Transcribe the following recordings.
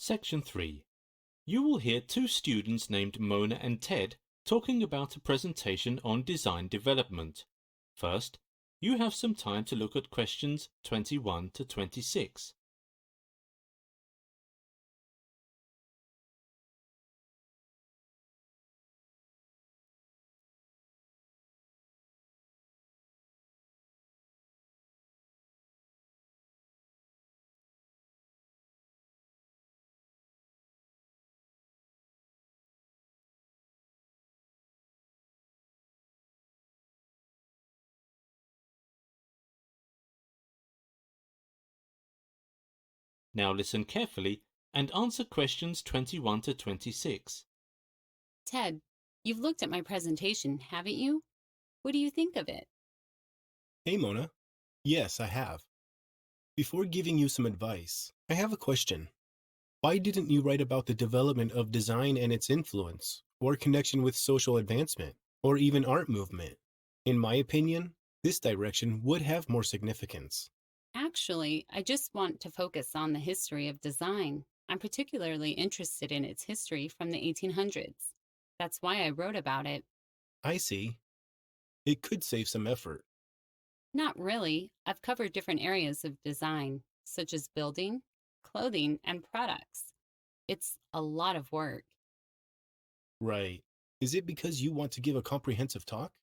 Section 3. You will hear two students named Mona and Ted talking about a presentation on design development. First, you have some time to look at questions 21 to 26. Now listen carefully and answer questions 21 to 26. Ted, you've looked at my presentation, haven't you? What do you think of it? Hey, Mona. Yes, I have. Before giving you some advice, I have a question. Why didn't you write about the development of design and its influence, or connection with social advancement, or even art movement? In my opinion, this direction would have more significance. Actually, I just want to focus on the history of design. I'm particularly interested in its history from the 1800s. That's why I wrote about it. I see. It could save some effort. Not really. I've covered different areas of design, such as building, clothing, and products. It's a lot of work. Right. Is it because you want to give a comprehensive talk?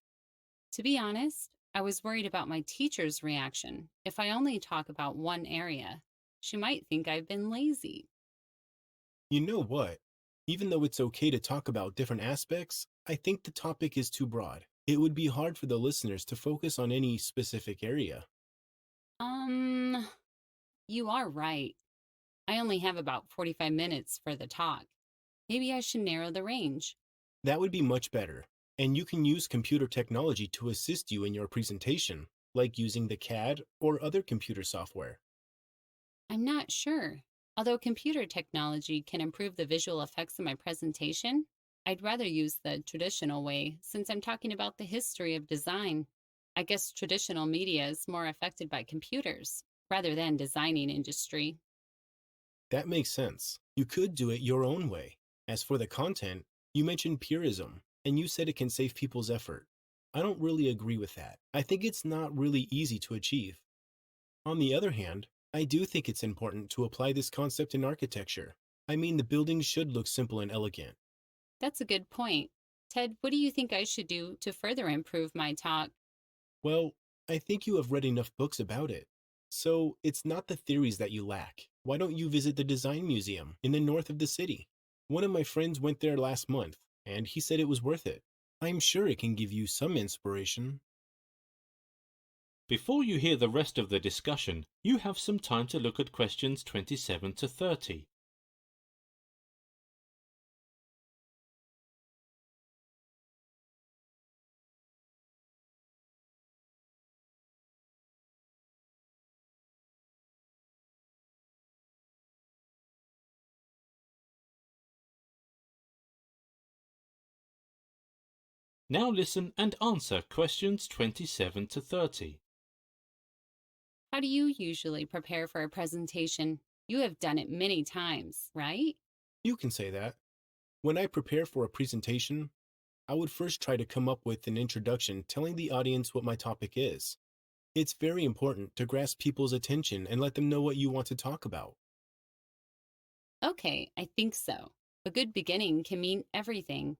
To be honest, I was worried about my teacher's reaction. If I only talk about one area, she might think I've been lazy. You know what? Even though it's okay to talk about different aspects, I think the topic is too broad. It would be hard for the listeners to focus on any specific area. You are right. I only have about 45 minutes for the talk. Maybe I should narrow the range. That would be much better. And you can use computer technology to assist you in your presentation, like using the CAD or other computer software. I'm not sure. Although computer technology can improve the visual effects of my presentation, I'd rather use the traditional way since I'm talking about the history of design. I guess traditional media is more affected by computers rather than designing industry. That makes sense. You could do it your own way. As for the content, you mentioned purism, and you said it can save people's effort. I don't really agree with that. I think it's not really easy to achieve. On the other hand, I do think it's important to apply this concept in architecture. I mean, the buildings should look simple and elegant. That's a good point. Ted, what do you think I should do to further improve my talk? Well, I think you have read enough books about it. So it's not the theories that you lack. Why don't you visit the Design Museum in the north of the city? One of my friends went there last month, and he said it was worth it. I'm sure it can give you some inspiration. Before you hear the rest of the discussion, you have some time to look at questions 27 to 30. Now listen and answer questions 27 to 30. How do you usually prepare for a presentation? You have done it many times, right? You can say that. When I prepare for a presentation, I would first try to come up with an introduction telling the audience what my topic is. It's very important to grasp people's attention and let them know what you want to talk about. Okay, I think so. A good beginning can mean everything.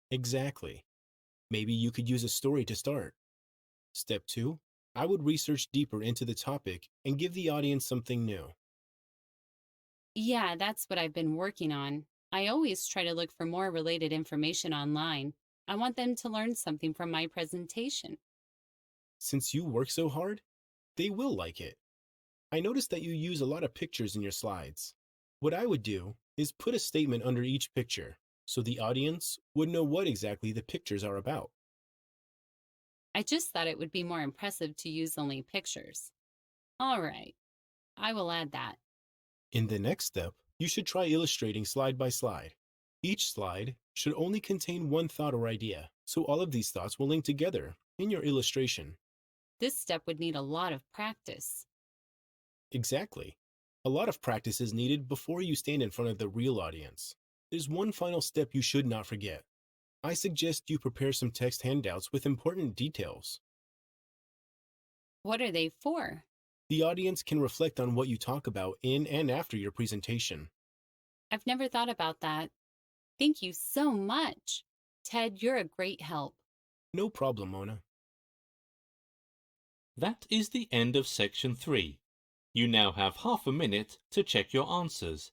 Exactly. Maybe you could use a story to start. Step 2, I would research deeper into the topic and give the audience something new. Yeah, that's what I've been working on. I always try to look for more related information online. I want them to learn something from my presentation. Since you work so hard, they will like it. I noticed that you use a lot of pictures in your slides. What I would do is put a statement under each picture so the audience would know what exactly the pictures are about. I just thought it would be more impressive to use only pictures. All right, I will add that. In the next step, you should try illustrating slide by slide. Each slide should only contain one thought or idea, so all of these thoughts will link together in your illustration. This step would need a lot of practice. Exactly. A lot of practice is needed before you stand in front of the real audience. There's one final step you should not forget. I suggest you prepare some text handouts with important details. What are they for? The audience can reflect on what you talk about in and after your presentation. I've never thought about that. Thank you so much. Ted, you're a great help. No problem, Mona. That is the end of section 3. You now have half a minute to check your answers.